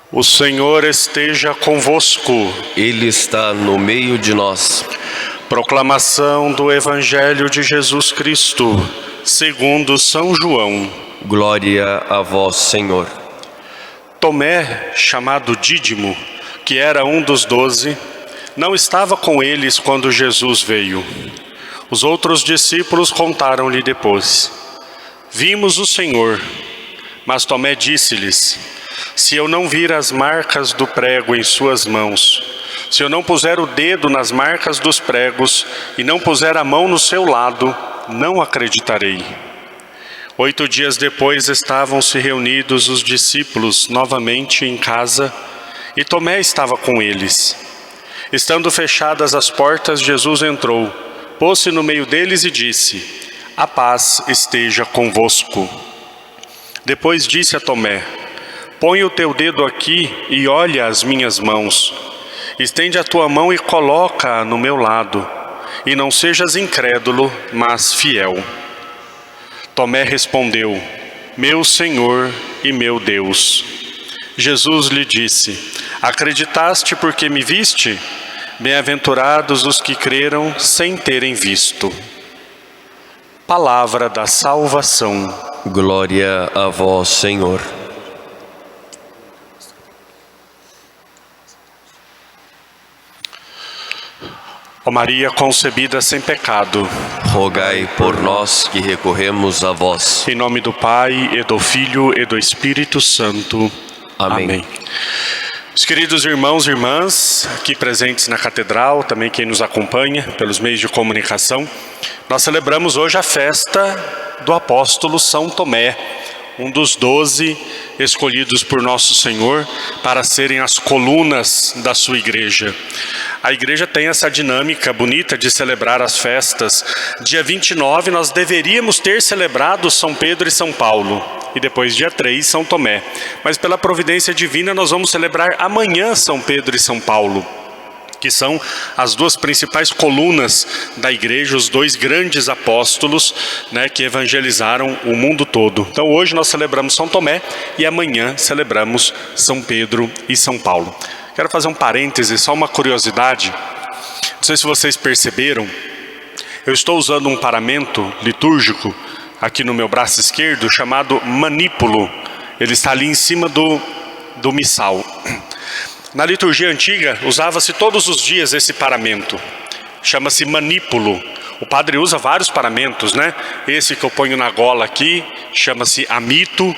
O Senhor esteja convosco. Ele está no meio de nós. Proclamação do Evangelho de Jesus Cristo, segundo São João. Glória a vós, Senhor. Tomé, chamado Dídimo, que era um dos 12, não estava com eles quando Jesus veio. Os outros discípulos contaram-lhe depois: Vimos o Senhor. Mas Tomé disse-lhes: Se eu não vir as marcas do prego em suas mãos, se eu não puser o dedo nas marcas dos pregos e não puser a mão no seu lado, não acreditarei. 8 dias depois estavam-se reunidos os discípulos novamente em casa e Tomé estava com eles. Estando fechadas as portas, Jesus entrou, pôs-se no meio deles e disse: A paz esteja convosco. Depois disse a Tomé: Põe o teu dedo aqui e olha as minhas mãos. Estende a tua mão e coloca-a no meu lado. E não sejas incrédulo, mas fiel. Tomé respondeu: Meu Senhor e meu Deus. Jesus lhe disse: Acreditaste porque me viste? Bem-aventurados os que creram sem terem visto. Palavra da salvação. Glória a vós, Senhor. Ó Maria concebida sem pecado, Rogai por nós que recorremos a vós. em nome do Pai, e do Filho, e do Espírito Santo. Amém. Os queridos irmãos e irmãs aqui presentes na Catedral, também quem nos acompanha pelos meios de comunicação, nós celebramos hoje a festa do apóstolo São Tomé, um dos 12 escolhidos por Nosso Senhor para serem as colunas da sua igreja. A igreja tem essa dinâmica bonita de celebrar as festas. Dia 29 nós deveríamos ter celebrado São Pedro e São Paulo. E depois dia 3, São Tomé. Mas pela providência divina nós vamos celebrar amanhã São Pedro e São Paulo, que são as duas principais colunas da igreja, os 2 grandes apóstolos, que evangelizaram o mundo todo. Então hoje nós celebramos São Tomé e amanhã celebramos São Pedro e São Paulo. Quero fazer um parêntese, só uma curiosidade. Não sei se vocês perceberam, eu estou usando um paramento litúrgico aqui no meu braço esquerdo, chamado manípulo. Ele está ali em cima do missal. Na liturgia antiga, usava-se todos os dias esse paramento. Chama-se manípulo. O padre usa vários paramentos, Esse que eu ponho na gola aqui, chama-se amito.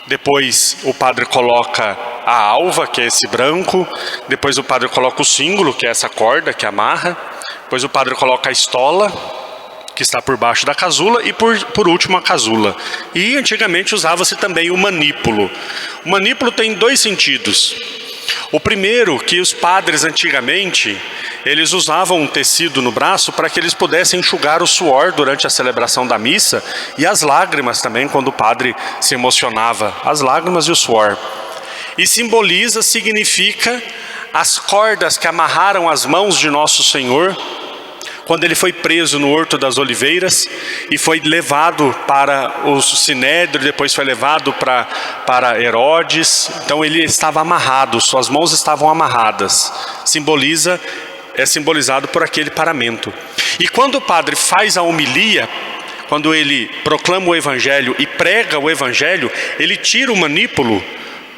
Depois o padre coloca a alva, que é esse branco. Depois o padre coloca o símbolo, que é essa corda que amarra. Depois o padre coloca a estola, que está por baixo da casula, e por último a casula. E antigamente usava-se também o manípulo. O manípulo tem 2 sentidos. O primeiro, que os padres antigamente, eles usavam um tecido no braço para que eles pudessem enxugar o suor durante a celebração da missa e as lágrimas também, quando o padre se emocionava, as lágrimas e o suor. E significa as cordas que amarraram as mãos de Nosso Senhor quando ele foi preso no Horto das Oliveiras e foi levado para o Sinédrio, depois foi levado para Herodes. Então ele estava amarrado, suas mãos estavam amarradas. É simbolizado por aquele paramento. E quando o padre faz a homilia, quando ele proclama o Evangelho e prega o Evangelho, ele tira o manípulo,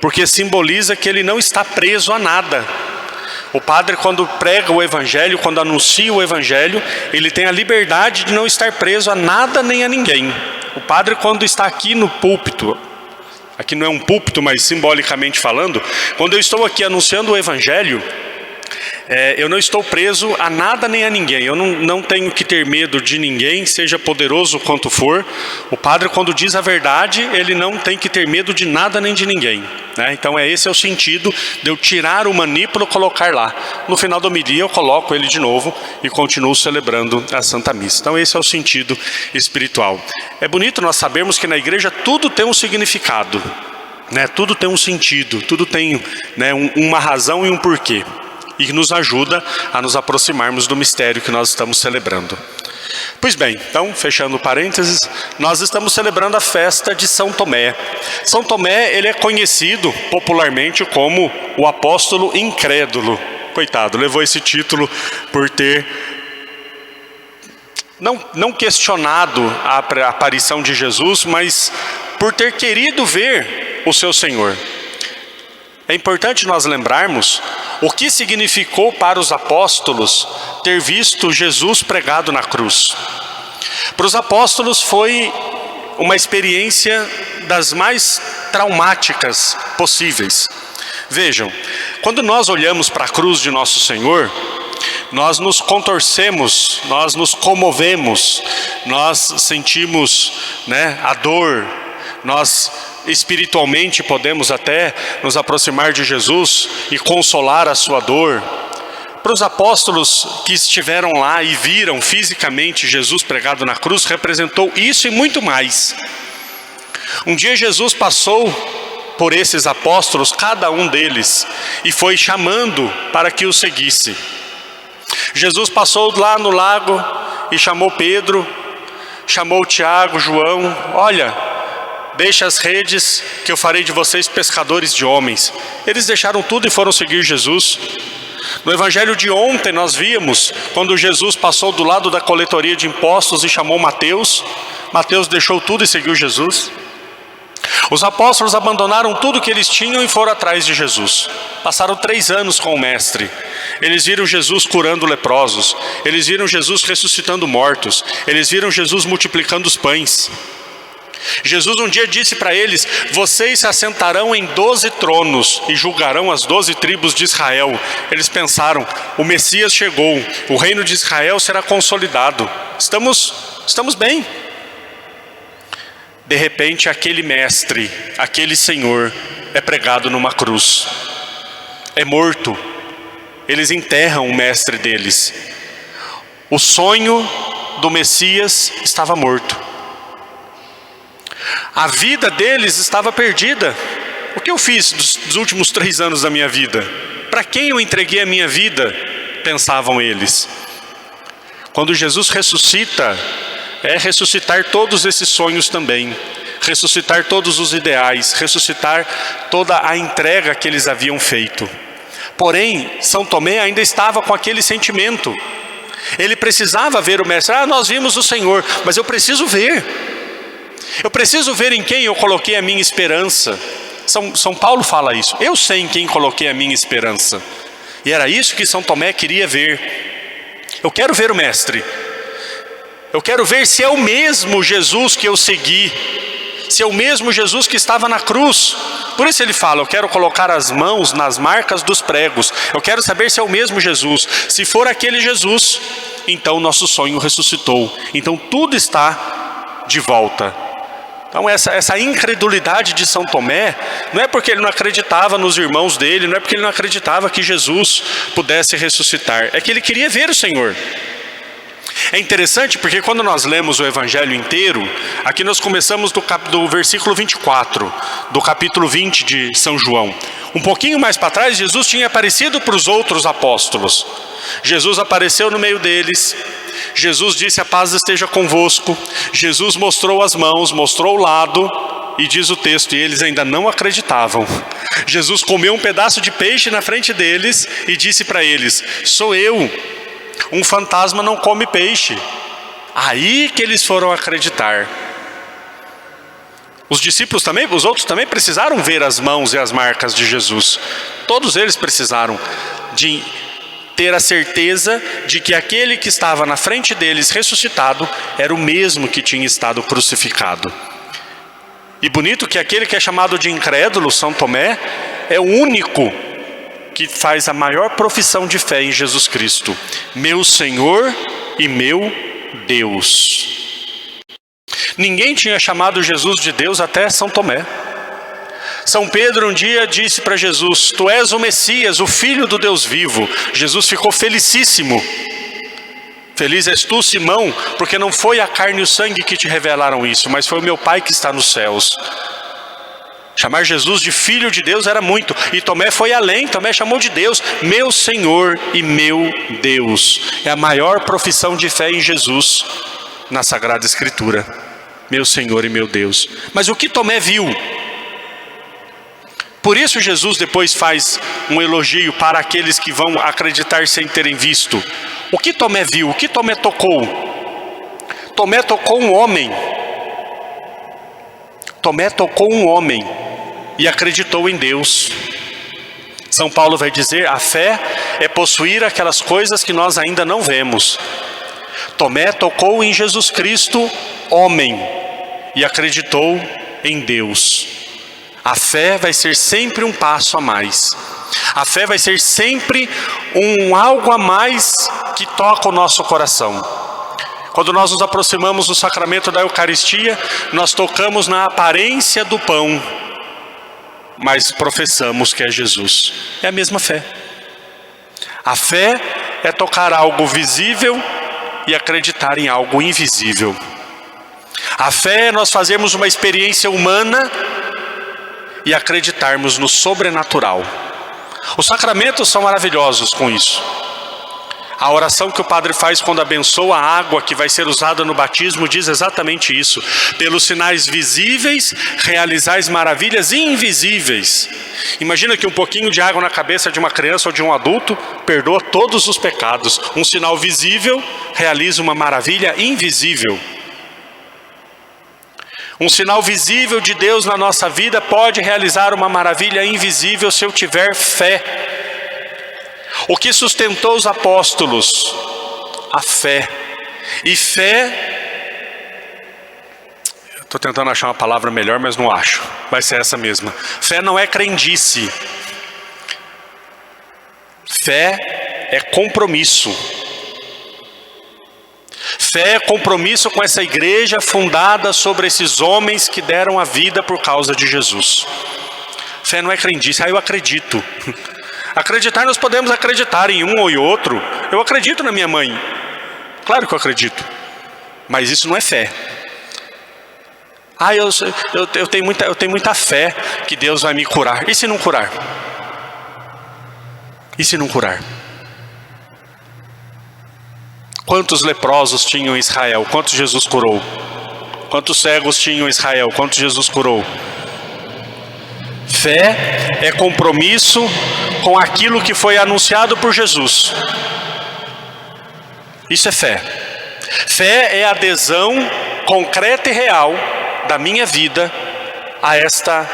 porque simboliza que ele não está preso a nada. O padre, quando prega o Evangelho, quando anuncia o Evangelho, ele tem a liberdade de não estar preso a nada nem a ninguém. O padre, quando está aqui no púlpito, aqui não é um púlpito, mas simbolicamente falando, quando eu estou aqui anunciando o Evangelho, eu não estou preso a nada nem a ninguém. Eu não tenho que ter medo de ninguém, seja poderoso quanto for. O padre, quando diz a verdade, ele não tem que ter medo de nada nem de ninguém, Então esse é o sentido de eu tirar o manípulo e colocar lá. No final da homilia eu coloco ele de novo e continuo celebrando a Santa Missa. Então esse é o sentido espiritual. É bonito nós sabermos que na igreja tudo tem um significado, Tudo tem um sentido, tudo tem uma razão e um porquê. E nos ajuda a nos aproximarmos do mistério que nós estamos celebrando. Pois bem, então, fechando parênteses, nós estamos celebrando a festa de São Tomé. São Tomé, ele é conhecido popularmente como o apóstolo incrédulo. Coitado, levou esse título por ter não questionado a aparição de Jesus, mas por ter querido ver o seu Senhor. É importante nós lembrarmos o que significou para os apóstolos ter visto Jesus pregado na cruz. Para os apóstolos foi uma experiência das mais traumáticas possíveis. Vejam, quando nós olhamos para a cruz de nosso Senhor, nós nos contorcemos, nós nos comovemos, nós sentimos, a dor, nós espiritualmente podemos até nos aproximar de Jesus e consolar a sua dor. Para os apóstolos que estiveram lá e viram fisicamente Jesus pregado na cruz, representou isso e muito mais. Um dia Jesus passou por esses apóstolos, cada um deles, e foi chamando para que o seguisse. Jesus passou lá no lago e chamou Pedro, chamou Tiago, João: olha, deixa as redes que eu farei de vocês pescadores de homens. Eles deixaram tudo e foram seguir Jesus. No evangelho de ontem nós vimos quando Jesus passou do lado da coletoria de impostos e chamou Mateus. Mateus deixou tudo e seguiu Jesus. Os apóstolos abandonaram tudo que eles tinham e foram atrás de Jesus. Passaram 3 anos com o mestre. Eles viram Jesus curando leprosos. Eles viram Jesus ressuscitando mortos. Eles viram Jesus multiplicando os pães. Jesus um dia disse para eles: vocês se assentarão em 12 tronos e julgarão as 12 tribos de Israel. Eles pensaram: o Messias chegou, o reino de Israel será consolidado, estamos bem. De repente aquele mestre, aquele Senhor é pregado numa cruz, é morto. Eles enterram o mestre deles. O sonho do Messias estava morto. A vida deles estava perdida. O que eu fiz dos últimos 3 anos da minha vida? Para quem eu entreguei a minha vida? Pensavam eles. Quando Jesus ressuscita, é ressuscitar todos esses sonhos também. Ressuscitar todos os ideais. Ressuscitar toda a entrega que eles haviam feito. Porém, São Tomé ainda estava com aquele sentimento. Ele precisava ver o mestre. Nós vimos o Senhor, mas eu preciso ver. Eu preciso ver em quem eu coloquei a minha esperança. São Paulo fala isso. Eu sei em quem coloquei a minha esperança. E era isso que São Tomé queria ver. Eu quero ver o mestre. Eu quero ver se é o mesmo Jesus que eu segui. Se é o mesmo Jesus que estava na cruz. Por isso ele fala: eu quero colocar as mãos nas marcas dos pregos. Eu quero saber se é o mesmo Jesus. Se for aquele Jesus, então nosso sonho ressuscitou. Então tudo está de volta. Então essa incredulidade de São Tomé não é porque ele não acreditava nos irmãos dele, não é porque ele não acreditava que Jesus pudesse ressuscitar, é que ele queria ver o Senhor. É interessante porque quando nós lemos o evangelho inteiro, aqui nós começamos do versículo 24, do capítulo 20 de São João. Um pouquinho mais para trás, Jesus tinha aparecido para os outros apóstolos. Jesus apareceu no meio deles. Jesus disse: a paz esteja convosco. Jesus mostrou as mãos, mostrou o lado. E diz o texto, e eles ainda não acreditavam. Jesus comeu um pedaço de peixe na frente deles e disse para eles: sou eu. Um fantasma não come peixe. Aí que eles foram acreditar. Os discípulos também, os outros também precisaram ver as mãos e as marcas de Jesus. Todos eles precisaram de ter a certeza de que aquele que estava na frente deles ressuscitado era o mesmo que tinha estado crucificado. E bonito que aquele que é chamado de incrédulo, São Tomé, é o único que faz a maior profissão de fé em Jesus Cristo. Meu Senhor e meu Deus. Ninguém tinha chamado Jesus de Deus até São Tomé. São Pedro um dia disse para Jesus: tu és o Messias, o Filho do Deus vivo. Jesus ficou felicíssimo. Feliz és tu, Simão, porque não foi a carne e o sangue que te revelaram isso, mas foi o meu Pai que está nos céus. Chamar Jesus de Filho de Deus era muito. E Tomé foi além, Tomé chamou de Deus, meu Senhor e meu Deus. É a maior profissão de fé em Jesus na Sagrada Escritura. Meu Senhor e meu Deus. Mas o que Tomé viu? Por isso Jesus depois faz um elogio para aqueles que vão acreditar sem terem visto. O que Tomé viu? O que Tomé tocou? Tomé tocou um homem. Tomé tocou um homem e acreditou em Deus. São Paulo vai dizer, a fé é possuir aquelas coisas que nós ainda não vemos. Tomé tocou em Jesus Cristo, homem, e acreditou em Deus. A fé vai ser sempre um passo a mais. A fé vai ser sempre algo a mais que toca o nosso coração. Quando nós nos aproximamos do sacramento da Eucaristia, nós tocamos na aparência do pão, mas professamos que é Jesus. É a mesma fé. A fé é tocar algo visível e acreditar em algo invisível. A fé é nós fazermos uma experiência humana e acreditarmos no sobrenatural. Os sacramentos são maravilhosos com isso. A oração que o padre faz quando abençoa a água que vai ser usada no batismo diz exatamente isso. Pelos sinais visíveis, realizais maravilhas invisíveis. Imagina que um pouquinho de água na cabeça de uma criança ou de um adulto perdoa todos os pecados. Um sinal visível realiza uma maravilha invisível. Um sinal visível de Deus na nossa vida pode realizar uma maravilha invisível se eu tiver fé. O que sustentou os apóstolos? A fé. E fé... Estou tentando achar uma palavra melhor, mas não acho. Vai ser essa mesma. Fé não é crendice. Fé é compromisso. Fé é compromisso com essa igreja fundada sobre esses homens que deram a vida por causa de Jesus. Fé não é crendice. Eu acredito. Acreditar, nós podemos acreditar em um ou em outro. Eu acredito na minha mãe. Claro que eu acredito. Mas isso não é fé. Eu tenho muita fé que Deus vai me curar. E se não curar? E se não curar? Quantos leprosos tinham em Israel? Quantos Jesus curou? Quantos cegos tinham em Israel? Quantos Jesus curou? Fé é compromisso com aquilo que foi anunciado por Jesus. Isso é fé. Fé é adesão concreta e real da minha vida a esta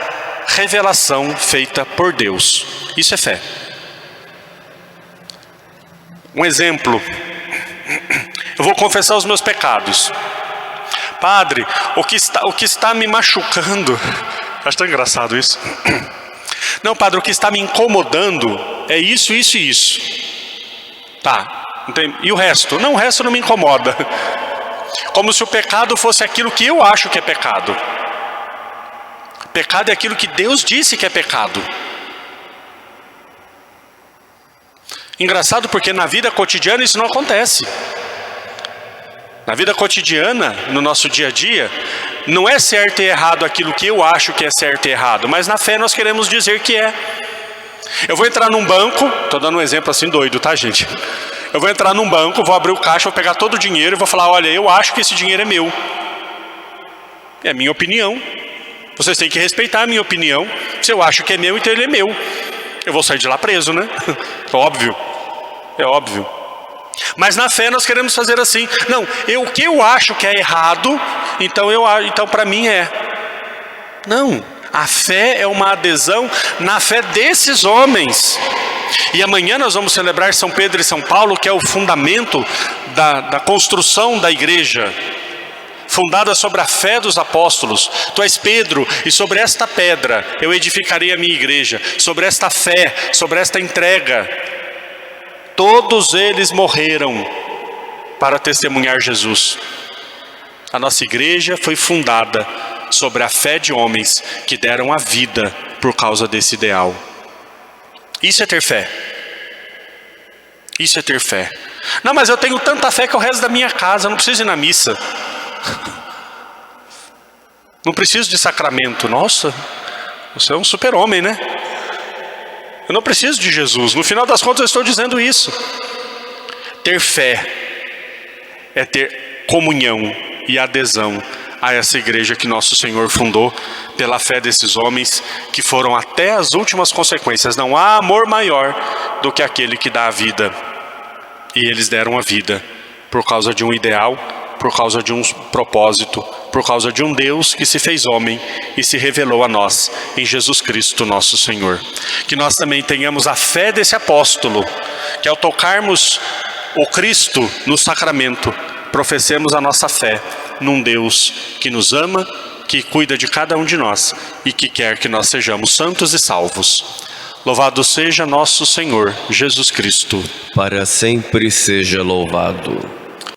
revelação feita por Deus. Isso é fé. Um exemplo. Eu vou confessar os meus pecados. Padre, o que está me machucando... Acho tão engraçado isso. Não, padre, o que está me incomodando é isso, isso e isso. Tá, e o resto? Não, o resto não me incomoda. Como se o pecado fosse aquilo que eu acho que é pecado. Pecado é aquilo que Deus disse que é pecado. Engraçado porque na vida cotidiana isso não acontece. Na vida cotidiana, no nosso dia a dia, não é certo e errado aquilo que eu acho que é certo e errado, mas na fé nós queremos dizer que é. Eu vou entrar num banco, estou dando um exemplo assim doido, tá, gente? Eu vou entrar num banco, vou abrir o caixa, vou pegar todo o dinheiro e vou falar, olha, eu acho que esse dinheiro é meu. É a minha opinião. Vocês têm que respeitar a minha opinião. Se eu acho que é meu, então ele é meu. Eu vou sair de lá preso, né? Óbvio. É óbvio. Mas na fé nós queremos fazer assim. Não, o que eu acho que é errado, então para mim é. Não, a fé é uma adesão na fé desses homens. E amanhã nós vamos celebrar São Pedro e São Paulo, que é o fundamento da construção da igreja, fundada sobre a fé dos apóstolos. Tu és Pedro, e sobre esta pedra eu edificarei a minha igreja. Sobre esta fé, sobre esta entrega. Todos eles morreram para testemunhar Jesus. A nossa igreja foi fundada sobre a fé de homens que deram a vida por causa desse ideal. Isso é ter fé. Isso é ter fé. Não, mas eu tenho tanta fé que eu rezo da minha casa, eu não preciso ir na missa. Não preciso de sacramento. Nossa, Você é um super-homem, né? Eu não preciso de Jesus. No final das contas eu estou dizendo isso. Ter fé é ter comunhão e adesão a essa igreja que nosso Senhor fundou, pela fé desses homens que foram até as últimas consequências. Não há amor maior do que aquele que dá a vida. E eles deram a vida por causa de um ideal, por causa de um propósito, por causa de um Deus que se fez homem e se revelou a nós em Jesus Cristo nosso Senhor. Que nós também tenhamos a fé desse apóstolo, que ao tocarmos o Cristo no sacramento, professemos a nossa fé num Deus que nos ama, que cuida de cada um de nós e que quer que nós sejamos santos e salvos. Louvado seja nosso Senhor Jesus Cristo. Para sempre seja louvado.